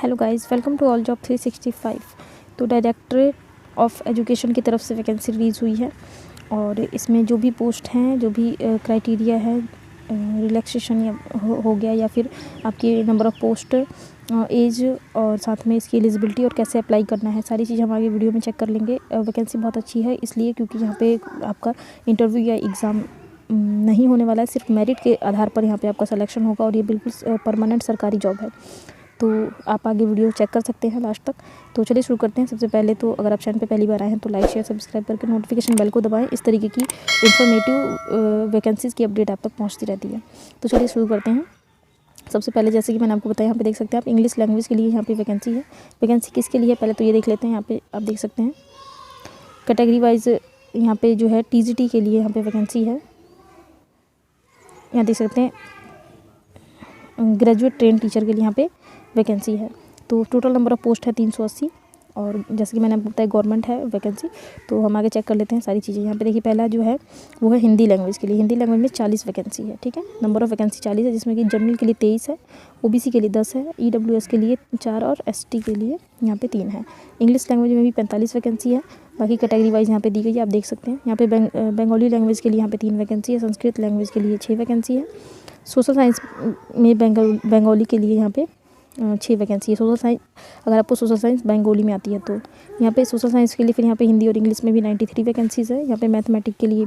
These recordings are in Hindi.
Hello guys, welcome to all job 365। तो डायरेक्टरेट ऑफ एजुकेशन की तरफ से वैकेंसी रिलीज़ हुई है और इसमें जो भी पोस्ट हैं, जो भी क्राइटेरिया है, रिलैक्सेशन या हो गया या फिर आपकी नंबर ऑफ़ पोस्ट, एज और साथ में इसकी एलिजिबिलिटी और कैसे अप्लाई करना है, सारी चीज़ हम आगे वीडियो में चेक कर लेंगे। वैकेंसी बहुत अच्छी है इसलिए क्योंकि यहाँ पे आपका इंटरव्यू या एग्ज़ाम नहीं होने वाला है, सिर्फ मेरिट के आधार पर यहाँ पे आपका सिलेक्शन होगा और ये बिल्कुल परमानेंट सरकारी जॉब है। तो आप आगे वीडियो चेक कर सकते हैं लास्ट तक। तो चलिए शुरू करते हैं। सबसे पहले तो अगर आप चैनल पे पहली बार आए हैं तो लाइक शेयर सब्सक्राइब करके नोटिफिकेशन बेल को दबाएं। इस तरीके की इन्फॉर्मेटिव वैकेंसीज़ की अपडेट आप तक पहुंचती रहती है। तो चलिए शुरू करते हैं। सबसे पहले जैसे कि मैंने आपको बताया, यहाँ पे देख सकते हैं आप इंग्लिश लैंग्वेज के लिए यहाँ पे वैकेंसी है। वैकेंसी किसके लिए है पहले तो ये देख लेते हैं। यहाँ पे आप देख सकते हैं कैटेगरी वाइज यहाँ पे जो है TGT के लिए यहाँ पे वैकेंसी है। यहाँ देख सकते हैं ग्रेजुएट ट्रेन टीचर के लिए यहाँ पे वैकेंसी है। तो टोटल नंबर ऑफ़ पोस्ट है 380 और जैसे कि मैंने आपको बताया गवर्नमेंट है वैकेंसी। तो हम आगे चेक कर लेते हैं सारी चीज़ें। यहाँ पे देखिए पहला जो है वो है हिंदी लैंग्वेज के लिए। हिंदी लैंग्वेज में 40 वैकेंसी है, ठीक है। नंबर ऑफ़ वैकेंसी 40 है, जिसमें कि जनरल के लिए 23 है, OBC के लिए 10 है, EWS के लिए 4 और ST के लिए यहाँ पे 3 है। इंग्लिश लैंग्वेज में भी 45 वैकेंसी है। बाकी कैटेगरी वाइज यहाँ पे दी गई है, आप देख सकते हैं। यहाँ पे बंगाली लैंग्वेज के लिए यहाँ पे 3 वैकेंसी है, संस्कृत लैंग्वेज के लिए 6 वैकेंसी है, सोशल साइंस में बंगाली के लिए यहाँ पे 6 वैकेंसी है। सोशल साइंस, अगर आपको सोशल साइंस बंगाली में आती है तो यहाँ पे सोशल साइंस के लिए फिर यहाँ पे हिंदी और इंग्लिश में भी 93 वैकेंसीज़ है। यहाँ पे मैथमेटिक के लिए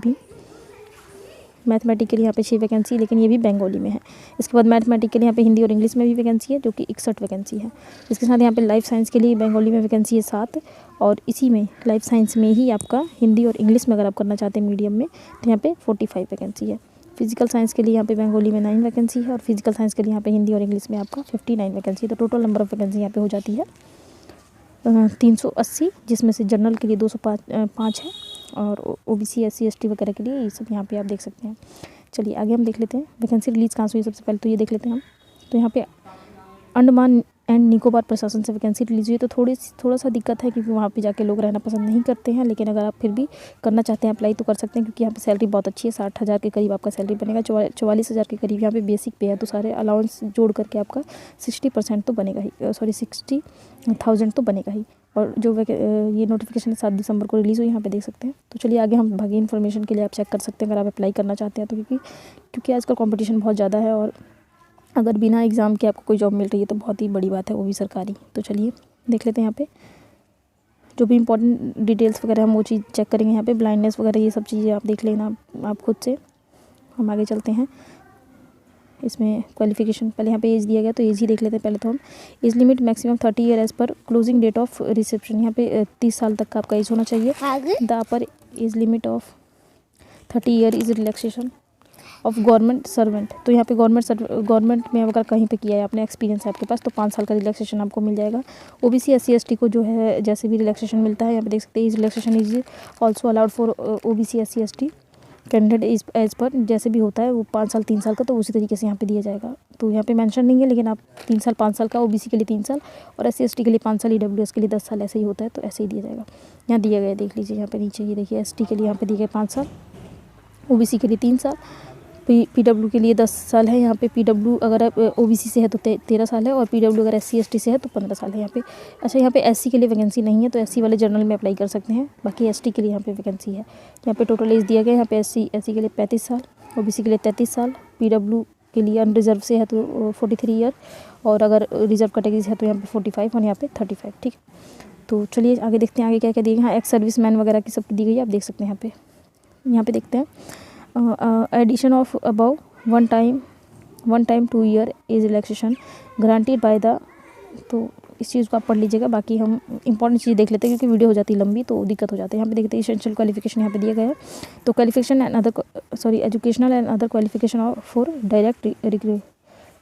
यहाँ पे 6 वैकेंसी, लेकिन ये भी बंगाली में है। इसके बाद मैथमेटिक के लिए यहाँ पे हिंदी और इंग्लिश में भी वैकेंसी है, जो कि 61 वैकेंसी है। इसके साथ यहाँ पे लाइफ साइंस के लिए बंगाली में वैकेंसी है 7 और इसी में लाइफ साइंस में ही आपका हिंदी और इंग्लिश में अगर आप करना चाहते हैं मीडियम में तो यहाँ पे 45 वैकेंसी है। फिजिकल साइंस के लिए यहाँ पे बंगाली में 9 वैकेंसी है और फिजिकल साइंस के लिए यहाँ पे हिंदी और इंग्लिश में आपका 59 वैकेंसी। तो टोटल नंबर ऑफ़ वैकेंसी यहाँ पे हो जाती है 380, जिसमें से जनरल के लिए 205 है और OBC SC ST वगैरह के लिए ये सब यहाँ पे आप देख सकते हैं। चलिए आगे हम देख लेते हैं वैकेंसी रिलीज़ कहाँ से हुई। सबसे पहले तो ये देख लेते हैं हम। तो यहाँ पे अंडमान एंड निकोबार प्रशासन से वैकेंसी रिलीज़ हुई। तो थोड़ा सा दिक्कत है क्योंकि वहाँ पे जाके लोग रहना पसंद नहीं करते हैं, लेकिन अगर आप फिर भी करना चाहते हैं अप्लाई तो कर सकते हैं क्योंकि यहाँ पे सैलरी बहुत अच्छी है। 60,000 के करीब आपका सैलरी बनेगा, 44,000 के करीब यहाँ पे बेसिक पे है। तो सारे अलाउंस जोड़ करके आपका 60% तो बनेगा ही, 60,000 तो बनेगा ही। और जो ये नोटिफिकेशन 7 दिसंबर को रिलीज़ हुई, यहाँ पे देख सकते हैं। तो चलिए आगे हम भागी इन्फॉर्मेशन के लिए आप चेक कर सकते हैं अगर आप अप्लाई करना चाहते हैं तो, क्योंकि आजकल कॉम्पिटिशन बहुत ज़्यादा है और अगर बिना एग्ज़ाम के आपको कोई जॉब मिल रही है तो बहुत ही बड़ी बात है, वो भी सरकारी। तो चलिए देख लेते हैं यहाँ पे जो भी इंपॉर्टेंट डिटेल्स वगैरह हम वो चीज़ चेक करेंगे। यहाँ पे ब्लाइंडनेस वगैरह ये सब चीज़ें आप देख लेना आप खुद से। हम आगे चलते हैं। इसमें क्वालिफिकेशन पहले यहाँ पे एज दिया गया तो एज ही देख लेते हैं पहले तो हम। Age limit maximum 30 year as per closing date of reception. यहाँ पे 30 साल तक का आपका एज होना चाहिए। The upper age limit of 30 year is relaxation of government servant. तो यहाँ पे गवर्नमेंट में अगर कहीं पे किया है, आपने एक्सपीरियंस है आपके पास, तो 5 साल का रिलैक्सेशन आपको मिल जाएगा। OBC SC ST को जो है जैसे भी रिलैक्सेशन मिलता है, यहाँ पे देख सकते हैं इस relaxation is also allowed for OBC SC ST candidate as per. जैसे भी होता है वो 5 साल 3 साल का, तो उसी तरीके से यहाँ पे दिया जाएगा। तो यहाँ पे मेंशन नहीं है, लेकिन आप 3 साल 5 साल का, OBC के लिए 3 साल और SC ST के लिए 5 साल, EWS के लिए 10 साल, ऐसे ही होता है तो ऐसे ही दिया जाएगा। यहाँ दिया गया देख लीजिए, यहाँ पे नीचे ये देखिए ST के लिए यहाँ पे दिए गए 5 साल, OBC के लिए 3 साल, PW के लिए 10 साल है। यहाँ पे PW अगर आप OBC से है तो 13 साल है और PW अगर SC ST से है तो 15 साल है यहाँ पे। अच्छा, यहाँ पे SC के लिए वैकेंसी नहीं है तो SC वाले जनरल में अप्लाई कर सकते हैं। बाकी ST के लिए यहाँ पे वैकेंसी है। यहाँ पे टोटल एज दिया गया है। यहाँ पे SC के लिए 35 साल, OBC के लिए 33 साल, PW के लिए अनरिजर्व से है तो 43 ईयर और अगर रिजर्व कैटेगरी से है तो यहाँ पे 45 और यहाँ पे 35, ठीक। तो चलिए आगे देखते हैं आगे क्या क्या दिए। यहाँ एक्स सर्विस मैन वगैरह की सब दी गई है, आप देख सकते हैं। यहाँ पे देखते हैं addition of above one time 2 year age relaxation granted by the. तो इस चीज़ को आप पढ़ लीजिएगा। बाकी हम इंपॉर्टेंट चीज़ देख लेते हैं क्योंकि वीडियो हो जाती है लंबी तो दिक्कत हो जाती है। यहाँ पे देखते हैं एसेंशियल क्वालिफिकेशन यहाँ पे दिया गया है। तो qualification and other educational and other qualification for direct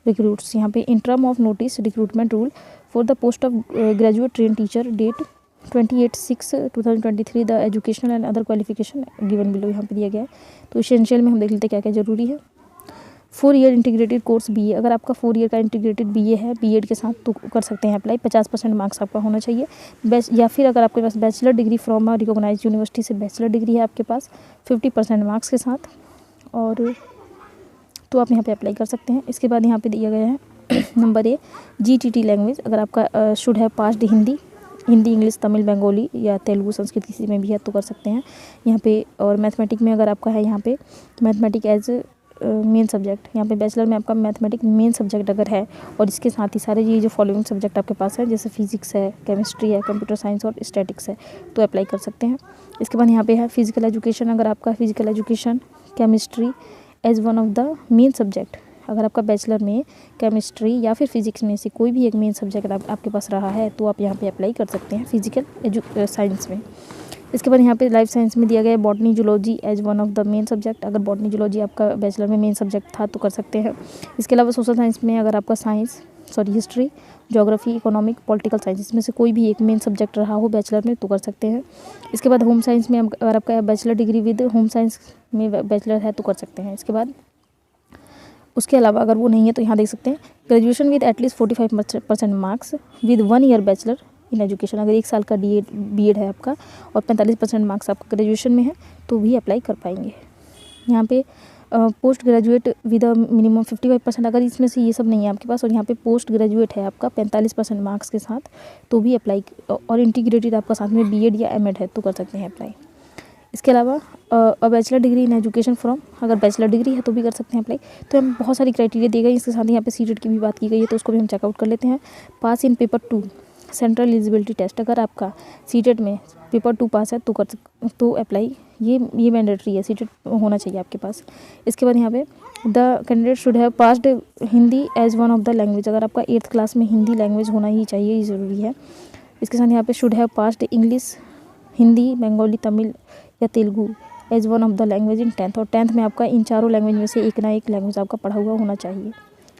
recruits. यहाँ पे in term of notice recruitment rule for the post of graduate train teacher date 28/6/2023 the educational and other qualification given below यहाँ पे दिया गया है। तो एसेंशियल में हम देख लेते हैं क्या क्या ज़रूरी है। 4 ईयर इंटीग्रेटेड कोर्स BA, अगर आपका 4 ईयर का इंटीग्रेटेड BA है B.Ed के साथ तो कर सकते हैं अप्लाई। 50% मार्क्स आपका होना चाहिए। या फिर अगर आपके पास bachelor degree from a recognized university से बैचलर डिग्री है आपके पास 50% मार्क्स के साथ, और तो आप यहाँ पे अप्लाई कर सकते हैं। इसके बाद यहाँ पे दिया गया है नंबर ए GTT लैंग्वेज, अगर आपका should have passed Hindi, English, Tamil, Bengali या तेलुगु, संस्कृत किसी में भी है तो कर सकते हैं यहाँ पे। और मैथमेटिक में अगर आपका है यहाँ पे मैथमेटिक एज मेन सब्जेक्ट, यहाँ पे बैचलर में आपका मैथमेटिक मेन सब्जेक्ट अगर है और इसके साथ ही सारे ये जो फॉलोइंग सब्जेक्ट आपके पास है जैसे फिजिक्स है, केमिस्ट्री है, कंप्यूटर साइंस और स्टैटिक्स है तो अप्लाई कर सकते हैं। इसके बाद यहाँ पे है फिजिकल एजुकेशन, अगर आपका physical education chemistry as one of the main subject, अगर आपका बैचलर में केमिस्ट्री या फिर फिजिक्स में से कोई भी एक मेन सब्जेक्ट आपके पास रहा है तो आप यहाँ पे अप्लाई कर सकते हैं फिजिकल साइंस में। इसके बाद यहाँ पे लाइफ साइंस में दिया गया है botany zoology as one of the main subject, अगर बॉटनी जूलॉजी आपका बैचलर में मेन सब्जेक्ट था तो कर सकते हैं। इसके अलावा सोशल साइंस में अगर आपका history, geography, economic, political science इसमें से कोई भी एक मेन सब्जेक्ट रहा हो बैचलर में तो कर सकते हैं। इसके बाद होम साइंस में अगर आपका bachelor degree with home science में बैचलर है तो कर सकते हैं। इसके बाद उसके अलावा अगर वो नहीं है तो यहाँ देख सकते हैं graduation with at least 45% marks with 1 year bachelor in education, अगर 1 साल का BEd है आपका और 45% मार्क्स आपका ग्रेजुएशन में है तो भी अप्लाई कर पाएंगे। यहाँ पे पोस्ट ग्रेजुएट विद मिनिमम 55%, अगर इसमें से ये सब नहीं है आपके पास और यहाँ पे पोस्ट ग्रेजुएट है आपका 45% मार्क्स के साथ तो भी अप्लाई, और इंटीग्रेटेड आपका साथ में BEd या MAd है तो कर सकते हैं अप्लाई। इसके अलावा bachelor degree in education from, अगर बैचलर डिग्री है तो भी कर सकते हैं अप्लाई। तो हम बहुत सारी क्राइटेरिया दी गई, इसके साथ ही यहाँ पे सीटेट की भी बात की गई है तो उसको भी हम चेकआउट कर लेते हैं। Pass in paper 2 central eligibility test, अगर आपका सीटेट में पेपर 2 पास है तो अप्लाई, ये मैंडेटरी है, सीटेट होना चाहिए आपके पास। इसके बाद यहाँ पे the candidate should have passed Hindi as one of the language, अगर आपका 8th क्लास में हिंदी लैंग्वेज होना ही चाहिए, ये ज़रूरी है। इसके साथ यहाँ पे should have passed English, Hindi, Bengali, Tamil या Telugu as one of the language in 10th, और 10th में आपका इन चारों लैंग्वेज में से एक ना एक लैंग्वेज आपका पढ़ा हुआ होना चाहिए,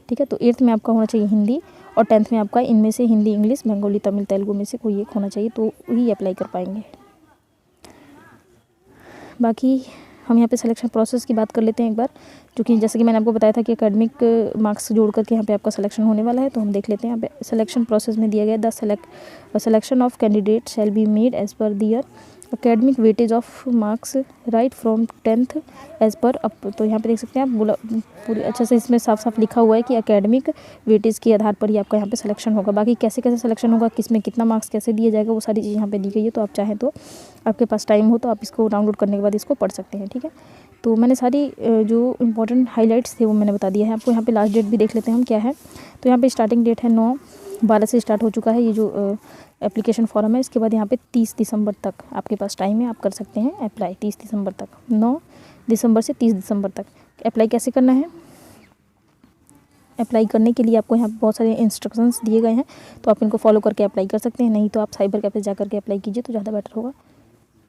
ठीक है। तो 8th में आपका होना चाहिए हिंदी और 10th में आपका इनमें से हिंदी, इंग्लिश, बंगाली, तमिल, तेलुगु में से कोई एक होना चाहिए तो ही अप्लाई कर पाएंगे। बाकी हम यहाँ पे सिलेक्शन प्रोसेस की बात कर लेते हैं एक बार, जो कि जैसे कि मैंने आपको बताया था कि एकेडमिक मार्क्स जोड़ करके यहाँ पे आपका सिलेक्शन होने वाला है, तो हम देख लेते हैं। यहाँ पे सिलेक्शन प्रोसेस में दिया गया the selection of candidate shall be made as per their academic weightage of marks right from 10th as per up, तो यहाँ पे देख सकते हैं आप बोला पूरी अच्छे से इसमें साफ साफ लिखा हुआ है कि एकेडमिक वेटेज के आधार पर ही आपका यहाँ पे सिलेक्शन होगा। बाकी कैसे कैसे सिलेक्शन होगा, किस में कितना मार्क्स कैसे दिया जाएगा, वो सारी चीज़ यहाँ पे दी गई है, तो आप चाहें तो आपके पास टाइम हो तो आप इसको डाउनलोड करने के बाद इसको पढ़ सकते हैं, ठीक है। तो मैंने सारी जो इंपॉर्टेंट हाईलाइट्स थे वो मैंने बता दिया है आपको। यहाँ पे लास्ट डेट भी देख लेते हैं हम क्या है। तो यहाँ पे स्टार्टिंग डेट है 9/12 से स्टार्ट हो चुका है ये जो एप्लीकेशन फॉर्म है। इसके बाद यहाँ पे 30 दिसंबर तक आपके पास टाइम है, आप कर सकते हैं अप्लाई 30 दिसंबर तक, 9 दिसंबर से 30 दिसंबर तक। अप्लाई कैसे करना है, अप्लाई करने के लिए आपको यहाँ पे बहुत सारे इंस्ट्रक्शंस दिए गए हैं, तो आप इनको फॉलो करके अप्लाई कर सकते हैं, नहीं तो आप साइबर कैफे जा करके अप्लाई कीजिए तो ज़्यादा बेटर होगा।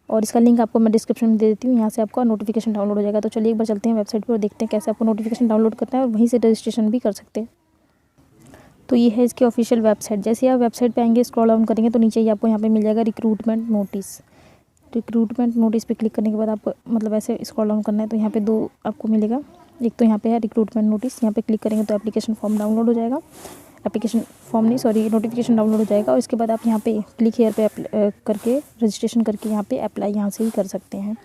और इसका लिंक आपको मैं डिस्क्रिप्शन में दे देती हूँ, यहाँ से आपका नोटिफिकेशन डाउनलोड हो जाएगा। तो चलिए एक बार चलते हैं वेबसाइट पर और देखते हैं कैसे आपको नोटिफिकेशन डाउनलोड करना है और वहीं से रजिस्ट्रेशन भी कर सकते हैं। तो ये है इसकी ऑफिशियल वेबसाइट। जैसे आप वेबसाइट पे आएंगे, स्क्रॉल डाउन करेंगे तो नीचे ही आपको यहाँ पे मिल जाएगा रिक्रूटमेंट नोटिस। रिक्रूटमेंट नोटिस पे क्लिक करने के बाद आपको मतलब ऐसे स्क्रॉल डाउन करना है, तो यहाँ पे 2 आपको मिलेगा। एक तो यहाँ पे है रिक्रूटमेंट नोटिस, यहाँ पे क्लिक करेंगे तो एप्लीकेशन फॉर्म डाउनलोड हो जाएगा, नोटिफिकेशन डाउनलोड हो जाएगा। और इसके बाद आप यहाँ पे क्लिक हेयर पे करके रजिस्ट्रेशन करके यहाँ पे अप्लाई यहाँ से ही कर सकते हैं।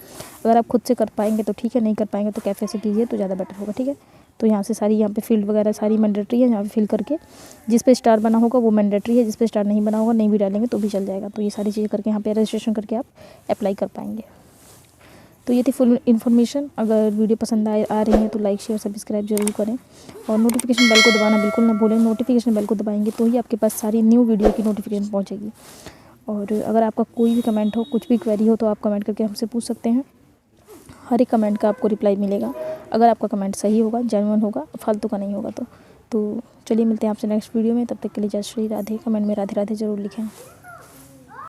अगर आप खुद से कर पाएंगे तो ठीक है, नहीं कर पाएंगे तो कैफे से कीजिए तो ज़्यादा बेटर होगा, ठीक है। तो यहाँ से सारी यहाँ पे फील्ड वगैरह सारी मैंडेटरी है, यहाँ पे फिल करके जिस पे स्टार बना होगा वो मैंडेटरी है, जिस पे स्टार नहीं बना होगा नहीं भी डालेंगे तो भी चल जाएगा। तो ये सारी चीज़ें करके यहाँ पे रजिस्ट्रेशन करके आप अप्लाई कर पाएंगे। तो ये थी फुल इन्फॉर्मेशन। अगर वीडियो पसंद आ रही है तो लाइक शेयर सब्सक्राइब जरूर करें और नोटिफिकेशन बेल को दबाना बिल्कुल ना भूलें। नोटिफिकेशन बेल को दबाएंगे तो ही आपके पास सारी न्यू वीडियो की नोटिफिकेशन पहुँचेगी। और अगर आपका कोई भी कमेंट हो, कुछ भी क्वेरी हो तो आप कमेंट करके हमसे पूछ सकते हैं, हर एक कमेंट का आपको रिप्लाई मिलेगा। अगर आपका कमेंट सही होगा, जेन्युइन होगा, फालतू का नहीं होगा तो चलिए मिलते हैं आपसे नेक्स्ट वीडियो में। तब तक के लिए जय श्री राधे। कमेंट में राधे राधे ज़रूर लिखें।